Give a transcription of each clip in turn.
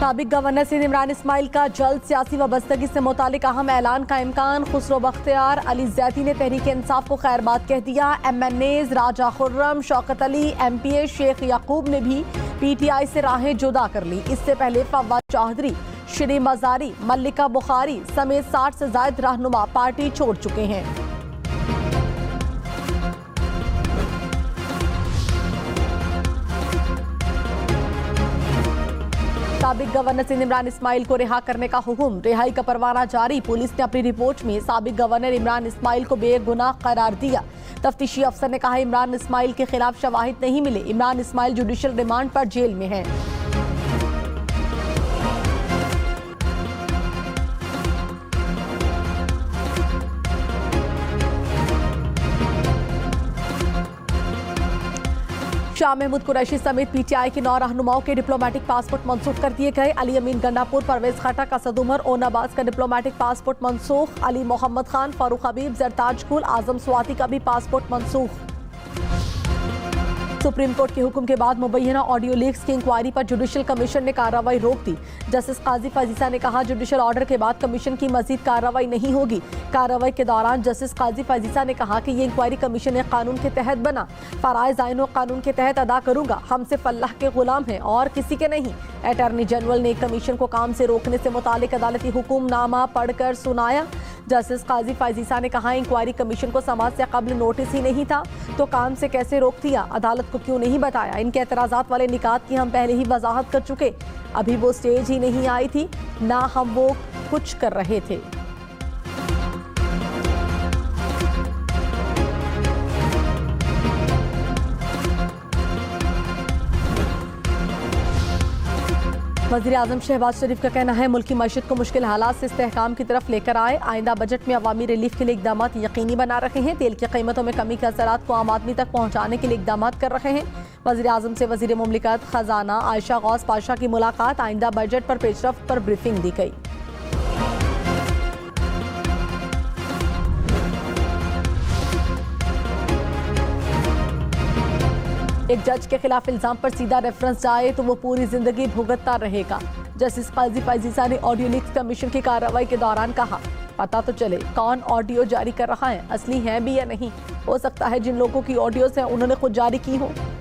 साबिक गवर्नर सिंध इमरान इस्माइल का जल्द सियासी वाबस्तगी से मुतालिक अहम ऐलान का इम्कान। खुसरो बख्तियार अली ज़ैदी ने तहरीक इंसाफ को खैरबाद कह दिया। MNAs राजा खुर्रम, शौकत अली, MPA शेख याकूब ने भी PTI से राहें जुदा कर ली। इससे पहले फवाद चौधरी, श्री मजारी, मल्लिका बुखारी समेत 60 से ज्यादा रहनुमा पार्टी छोड़ चुके हैं। साबिक गवर्नर सिंध इमरान इस्माइल को रिहा करने का हुक्म, रिहाई का परवाना जारी। पुलिस ने अपनी रिपोर्ट में साबिक गवर्नर इमरान इस्माइल को बेगुनाह करार दिया। तफ्तीशी अफसर ने कहा इमरान इस्माइल के खिलाफ शवाहिद नहीं मिले। इमरान इस्माइल जुडिशल रिमांड पर जेल में हैं। शाह महमूद कुरैशी समेत PTI के 9 रहनुमाओं के डिप्लोमेटिक पासपोर्ट मनसूख कर दिए गए। अली अमीन गन्नापुर, परवेज खटक, असद उमर, ओन अब्बास का डिप्लोमेटिक पासपोर्ट मनसूख। अली मोहम्मद खान, फारूक हबीब, जरताज कुल, आजम स्वाति का भी पासपोर्ट मनसूख। सुप्रीम कोर्ट के हुक्म के बाद मुबैना ऑडियो लीक्स की इंक्वायरी पर जुडिशल कमीशन ने कार्रवाई रोक दी। जस्टिस काजी फजीसा ने कहा जुडिशल ऑर्डर के बाद कमीशन की मजीद कार्रवाई नहीं होगी। कार्रवाई के दौरान जस्टिस काजी फजीसा ने कहा कि ये इंक्वायरी कमीशन एक कानून के तहत बना, फराइज आइन और कानून के तहत अदा करूंगा। हम सिर्फ अल्लाह के गुलाम हैं और किसी के नहीं। अटॉर्नी जनरल ने कमीशन को काम से रोकने से मुतालिक अदालती हुक्मनामा पढ़कर सुनाया। जस्टिस काजी फजीसा ने कहा इंक्वायरी कमीशन को समाज से कब्ल नोटिस ही नहीं था तो काम से कैसे रोक दिया, अदालत को क्यों नहीं बताया। इनके एतराज़ात वाले निकात की हम पहले ही वजाहत कर चुके। अभी वो स्टेज ही नहीं आई थी, ना हम वो कुछ कर रहे थे। वज़ीर आज़म शहबाज शरीफ का कहना है मुल्की मईशत को मुश्किल हालात से इस्तेहकाम की तरफ लेकर आए। आइंदा बजट में अवामी रिलीफ के लिए इकदाम यकीनी बना रहे हैं। तेल की कीमतों में कमी के असरात को आम आदमी तक पहुँचाने के लिए इकदाम कर रहे हैं। वज़ीर आज़म से वज़ीर मुमलिकत खजाना आयशा गौस पाशा की मुलाकात। आइंदा बजट पर पेशरफ्त पर ब्रीफिंग दी गई। एक जज के खिलाफ इल्जाम पर सीधा रेफरेंस जाए तो वो पूरी जिंदगी भुगतता रहेगा। जस्टिस काजी फजीसा ने ऑडियो लीक्स कमीशन की कार्रवाई के दौरान कहा पता तो चले कौन ऑडियो जारी कर रहा है, असली है भी या नहीं। हो सकता है जिन लोगों की ऑडियोज हैं उन्होंने खुद जारी की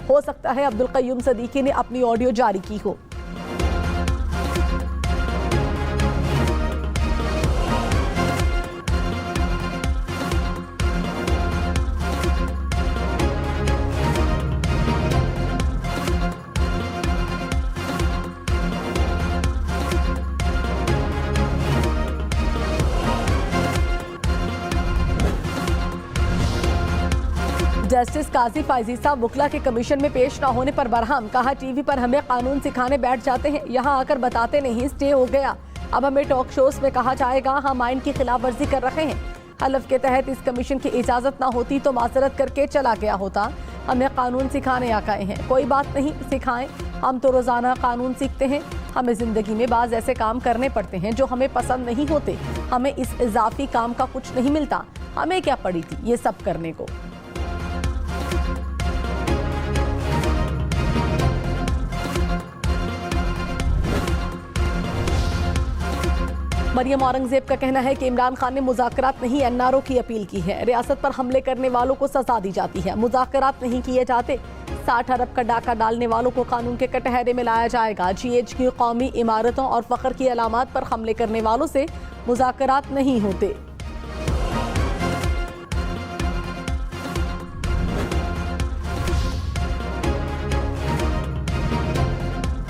हो सकता है अब्दुल कय्यूम सदीकी ने अपनी ऑडियो जारी की हो। जस्टिस काजी फजीसा वकला के कमीशन में पेश न होने पर बरहम। कहा टीवी पर हमें कानून सिखाने बैठ जाते हैं, यहाँ आकर बताते नहीं स्टे हो गया। अब हमें टॉक शोज में कहा जाएगा हम आइन की खिलाफ वर्जी कर रहे हैं। हलफ के तहत इस कमीशन की इजाजत ना होती तो माजरत करके चला गया होता। हमें कानून सिखाने आ गए हैं, कोई बात नहीं सिखाएं। हम तो रोजाना कानून सीखते हैं। हमें जिंदगी में बाज ऐसे काम करने पड़ते हैं जो हमें पसंद नहीं होते। हमें इस इजाफी काम का कुछ नहीं मिलता। हमें क्या पड़ी थी ये सब करने को। मरियम औरंगजेब का कहना है कि इमरान खान ने मुज़ाकरात नहीं NRO की अपील की है। रियासत पर हमले करने वालों को सजा दी जाती है, मुज़ाकरात नहीं किए जाते। 60 अरब का डाका डालने वालों को कानून के कटहरे में लाया जाएगा। GH की कौमी इमारतों और फ़ख्र की अलामात पर हमले करने वालों से मुज़ाकरात नहीं होते।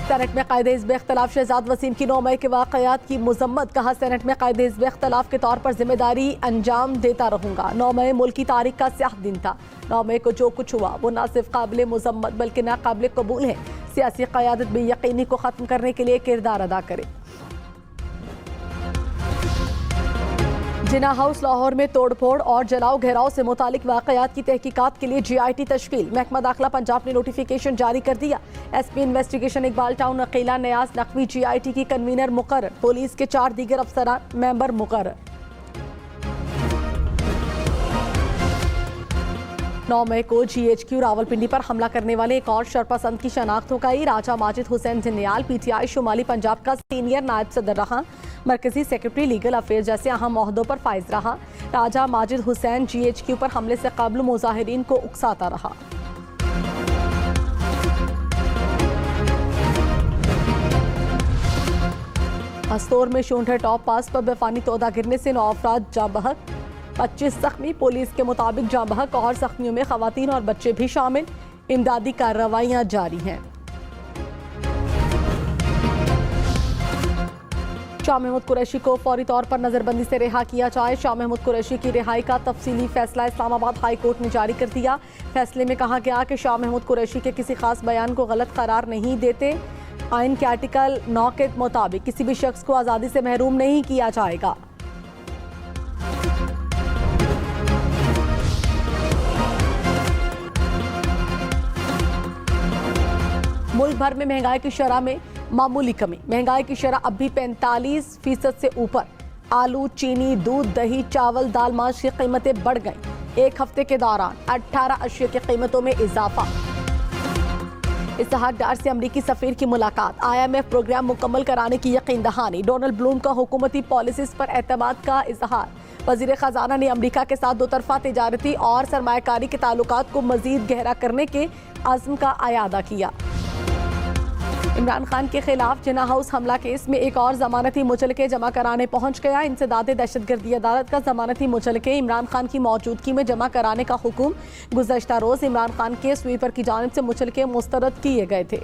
सेनेट में कायदे हिज़्ब इख्तिलाफ शहजाद वसीम की 9 मई के वाक़यात की मज़म्मत। कहा सेनेट में कायदे हिज़्ब इख्तिलाफ के तौर पर जिम्मेदारी अंजाम देता रहूंगा। 9 मई मुल्क की तारीख का स्याह दिन था। 9 मई को जो कुछ हुआ वो न सिर्फ काबिल मज़म्मत बल्कि नाकाबिल कबूल है। सियासी क़यादत बेयकीनी को ख़त्म करने के लिए किरदार अदा करे। जिना हाउस लाहौर में तोड़फोड़ और जलाओ घेराव से मुतालिक वाक़यात की तहकीकात के लिए GIT तश्कील। महकमा दाखिला पंजाब ने नोटिफिकेशन जारी कर दिया। SP investigation Iqbal town Akila Niaz Naqvi GIT की कन्वीनर मुकर्रर। पुलिस के 4 दीगर अफसरान मेंबर मुकर्रर। 9 मई को GHQ रावलपिंडी पर हमला करने वाले एक और शरपसंद की शनाख्त हो गई। राजा माजिद हुसैन जिन्याल PTI शुमाली पंजाब का सीनियर नायब सदर रहा, मरकजी सेक्रेटरी लीगल अफेयर जैसे अहम ओहदों पर फाइज रहा। राजा माजिद हुसैन GHQ पर हमले से कबल मुजाहिरीन को उकसाता रहा। हस्तौर में शोंढर टॉप पास पर बेफानी तोदा गिरने से 9 अफराद जाँ बहक, 25 जख्मी। पुलिस के मुताबिक जाँ बहक और जख्मियों में खवातीन और बच्चे भी शामिल। इमदादी कार्रवाइयाँ जारी हैं। शाह महमूद कुरैशी को फौरी तौर पर नजरबंदी से रिहा किया जाए। शाह महमूद कुरैशी की रिहाई का तफसीली फैसला इस्लामाबाद हाई कोर्ट ने जारी कर दिया। फैसले में कहा गया कि शाह महमूद कुरैशी के किसी खास बयान को गलत करार नहीं देते। आइन के आर्टिकल 9 के मुताबिक किसी भी शख्स को आज़ादी से महरूम नहीं किया जाएगा। मुल्क भर में महंगाई की शरह में मामूली कमी। महंगाई की शरह अब भी 45% से ऊपर। आलू, चीनी, दूध, दही, चावल, दाल, मांस की कीमतें बढ़ गईं। एक हफ्ते के दौरान 18 अशिया की कीमतों में इजाफा। इसहाक डार से अमरीकी सफीर की मुलाकात। IMF प्रोग्राम मुकम्मल कराने की यकीन दहानी। डोनाल्ड ब्लूम का हुकूमती पॉलिसीज पर एतमाद का इजहार। वजीर खजाना ने अमरीका के साथ दोतरफा तिजारती और सरमायाकारी के ताल्लुकात को मजीद गहरा करने के अज़्म का अयादा किया। इमरान खान के खिलाफ जिना हाउस हमला केस में एक और जमानती मुचलके जमा कराने पहुंच गया। इंसदाद दहशतगर्दी अदालत का जमानती मुचलके इमरान खान की मौजूदगी में जमा कराने का हुक्म। गुज़श्ता रोज इमरान खान के स्वीपर की जानिब से मुचलके मुस्तरद किए गए थे।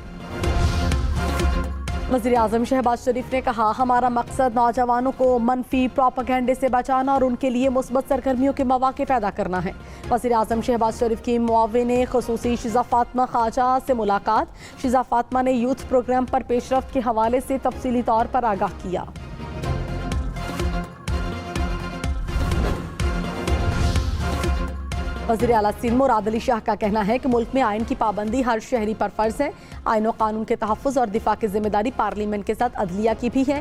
वज़ीर आज़म शहबाज शरीफ ने कहा, हमारा मकसद नौजवानों को मनफी प्रोपेगेंडे से बचाना और उनके लिए मुस्बत सरगर्मियों के मौके पैदा करना है। वज़ीर आज़म शहबाज शरीफ की मुआविन ख़ुसूसी शिज़ा फातिमा ख्वाजा से मुलाकात। शिज़ा फातिमा ने यूथ प्रोग्राम पर पेशरफ्त के हवाले से तफसीली तौर पर आगाह किया। वज़ीर आला सिंध मुराद अली शाह का कहना है कि मुल्क में आइन की पाबंदी हर शहरी पर फर्ज है। आइन और कानून के तहफ़्फ़ुज़ और दिफा की जिम्मेदारी पार्लियामेंट के साथ अदलिया की भी है।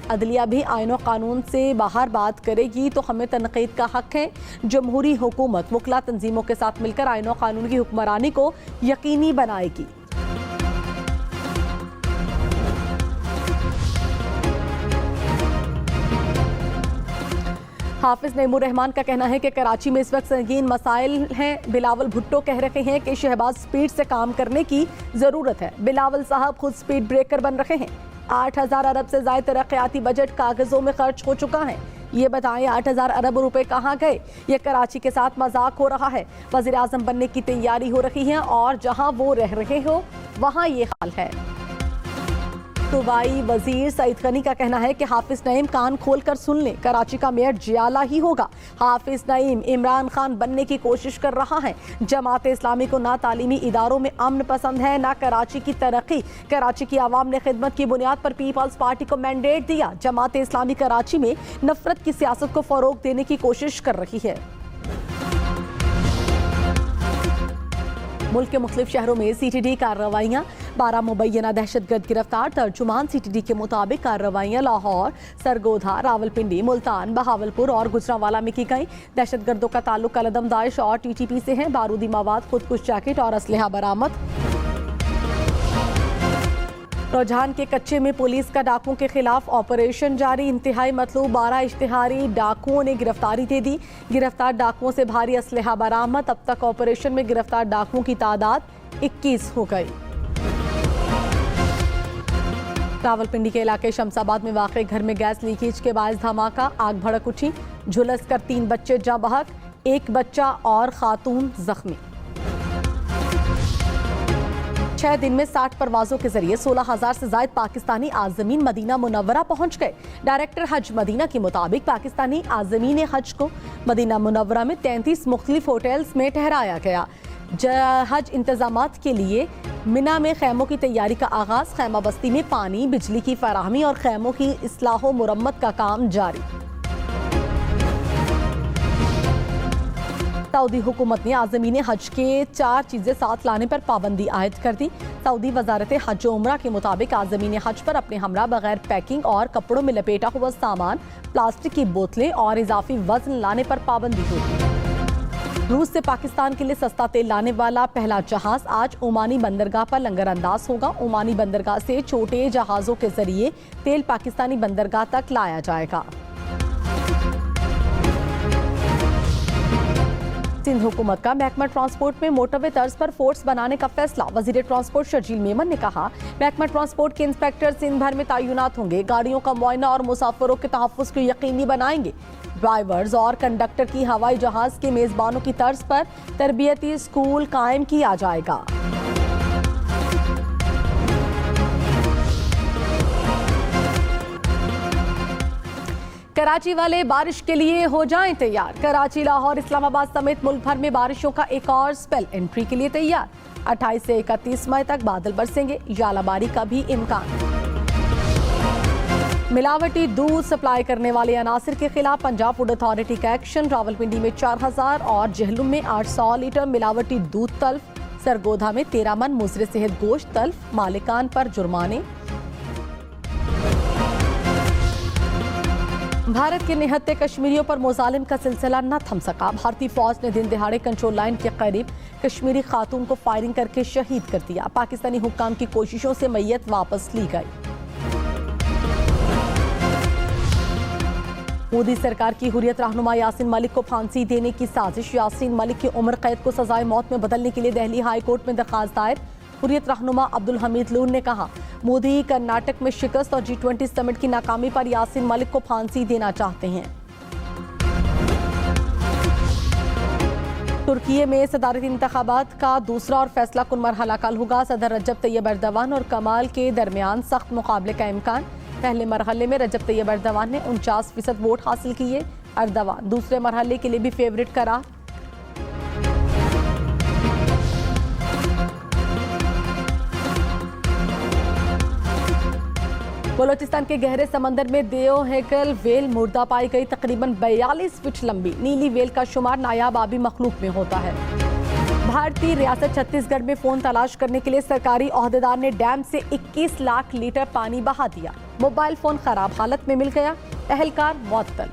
अदलिया भी आइन और कानून से बाहर बात करेगी तो हमें तनक़ीद का हक़ है। जमहूरी हुकूमत मुखला तंजीमों के साथ मिलकर आइन और कानून की हुक्मरानी को यकीनी बनाएगी। हाफिज नईमुर रहमान का कहना है कि कराची में इस वक्त संगीन मसाइल हैं। बिलावल भुट्टो कह रहे हैं कि शहबाज स्पीड से काम करने की ज़रूरत है। बिलावल साहब खुद स्पीड ब्रेकर बन रहे हैं। 8,000 अरब से ज़ायद तरक्याती बजट कागज़ों में खर्च हो चुका है। ये बताएं 8,000 अरब रुपए कहाँ गए? ये कराची के साथ मजाक हो रहा है। वज़ीर आज़म बनने की तैयारी हो रही है और जहाँ वो रह रहे हो वहाँ ये हाल है। सूबाई वजीर सईद गनी का कहना है कि हाफिज नईम कान खोल कर सुन लें, कराची का मेयर जियाला ही होगा। हाफिज नईम इमरान खान बनने की कोशिश कर रहा है। जमात इस्लामी को ना तालीमी इदारों में अमन पसंद है, ना कराची की तरक्की। कराची की आवाम ने खिदमत की बुनियाद पर पीपल्स पार्टी को मैंडेट दिया। जमात इस्लामी कराची में नफरत की सियासत को फरोग देने की कोशिश कर रही है। मुल्क के मुख्तलिफ शहरों में CTD कार्रवाइयाँ। 12 मुबैना दहशतगर्द गिरफ्तार। तर्जुमान CTD के मुताबिक कार्रवाइयाँ लाहौर, सरगोधा, रावलपिंडी, मुल्तान, बहावलपुर और गुजरांवाला में की गई। दहशतगर्दों का ताल्लुक कलदम दाइश और TTP से है। बारूदी मवाद, खुदकुश जैकेट और असलहा बरामद। रुझान के कच्चे में पुलिस का डाकुओं के खिलाफ ऑपरेशन जारी। इंतहाई मतलूब 12 इश्तिहारी डाकुओं ने गिरफ्तारी दे दी। गिरफ्तार डाकुओं से भारी असलहा बरामद। अब तक ऑपरेशन में गिरफ्तार डाकुओं की तादाद 21 हो गई। रावलपिंडी के इलाके शमसाबाद में वाक़े घर में गैस लीकेज के बायस धमाका, आग भड़क उठी। झुलस कर 3 बच्चे जाँ बहक, 1 बच्चा और खातून जख्मी। 6 दिन में 60 परवाजों के जरिए 16,000 से ज्यादा पाकिस्तानी आज़मीन मदीना मुनव्वरा पहुंच गए। डायरेक्टर हज मदीना के मुताबिक पाकिस्तानी आज़मीन हज को मदीना मुनव्वरा में 33 मुख्तलिफ होटल्स में ठहराया गया। हज इंतजामात के लिए मिना में खैमों की तैयारी का आगाज। खैमा बस्ती में पानी, बिजली की फराहमी और खैमों की इस्लाह मुरम्मत का काम जारी। सऊदी हुकूमत ने आज़मीन हज के 4 चीज़ें साथ लाने पर पाबंदी आयद कर दी। सऊदी वजारत हज उम्रा के मुताबिक आज़मीन हज पर अपने हमरा बगैर पैकिंग और कपड़ों में लपेटा हुआ सामान, प्लास्टिक की बोतलें और इजाफी वजन लाने पर पाबंदी होगी। रूस से पाकिस्तान के लिए सस्ता तेल लाने वाला पहला जहाज आज ओमानी बंदरगाह पर लंगर अंदाज होगा। ओमानी बंदरगाह से छोटे जहाजों के जरिए तेल पाकिस्तानी बंदरगाह तक लाया जाएगा। सिंध हुकूमत का महकमा ट्रांसपोर्ट में मोटरवे तर्ज पर फोर्स बनाने का फैसला। वजीर ट्रांसपोर्ट शर्जील मेमन ने कहा, महकमा ट्रांसपोर्ट के इंस्पेक्टर सिंध भर में तैनात होंगे, गाड़ियों का मुआयना और मुसाफिरों के तहफ्फुज़ को यकीनी बनाएंगे। ड्राइवर्स और कंडक्टर की हवाई जहाज के मेजबानों की तर्ज पर तरबियती स्कूल कायम किया जाएगा। कराची वाले बारिश के लिए हो जाएं तैयार। कराची, लाहौर, इस्लामाबाद समेत मुल्क भर में बारिशों का एक और स्पेल एंट्री के लिए तैयार। 28 से 31 मई तक बादल बरसेंगे, जालाबारी का भी इम्कान। मिलावटी दूध सप्लाई करने वाले अनासिर के खिलाफ पंजाब फूड अथॉरिटी का एक्शन। रावलपिंडी में 4000 और जहलुम में 800 लीटर मिलावटी दूध तल्फ। सरगोधा में 13 मन मुजरे सेहत गोश्त तल्फ, मालिकान पर जुर्माने। भारत के निहत्ते कश्मीरियों पर मुजालिम का सिलसिला न थम सका। भारतीय फौज ने दिन दिहाड़े कंट्रोल लाइन के करीब कश्मीरी खातून को फायरिंग करके शहीद कर दिया। पाकिस्तानी हुक्काम की कोशिशों से मैयत वापस ली गई। मोदी सरकार की हुर्रियत रहनुमा यासीन मलिक को फांसी देने की साजिश। यासीन मलिक की उम्र कैद को सजाए मौत में बदलने के लिए दिल्ली हाई कोर्ट में दरखास्त दायर। हुर्रियत रहनुमा अब्दुल हमीद लून ने कहा, मोदी कर्नाटक में शिकस्त और G20 समिट की नाकामी पर यासीन मलिक को फांसी देना चाहते हैं। तुर्की में सदारती इंतखाबात का दूसरा और फैसला कुन मरहला कल होगा। सदर रजब तैयब एर्दोगान और कमाल के दरमियान सख्त मुकाबले का इम्कान। पहले मरहले में रजब तैयब एर्दोगान ने 49% वोट हासिल किए। एर्दोगान दूसरे मरहले के लिए भी फेवरेट करार। बलोचिस्तान के गहरे समंदर में देओ हेकल वेल मुर्दा पाई गई। तकरीबन 42 फीट लंबी नीली वेल का शुमार नायाब आबी मखलूक में होता है। भारतीय रियासत छत्तीसगढ़ में फोन तलाश करने के लिए सरकारी ओहदेदार ने डैम से 21 लाख लीटर पानी बहा दिया। मोबाइल फोन खराब हालत में मिल गया, एहलकार मुअत्तल।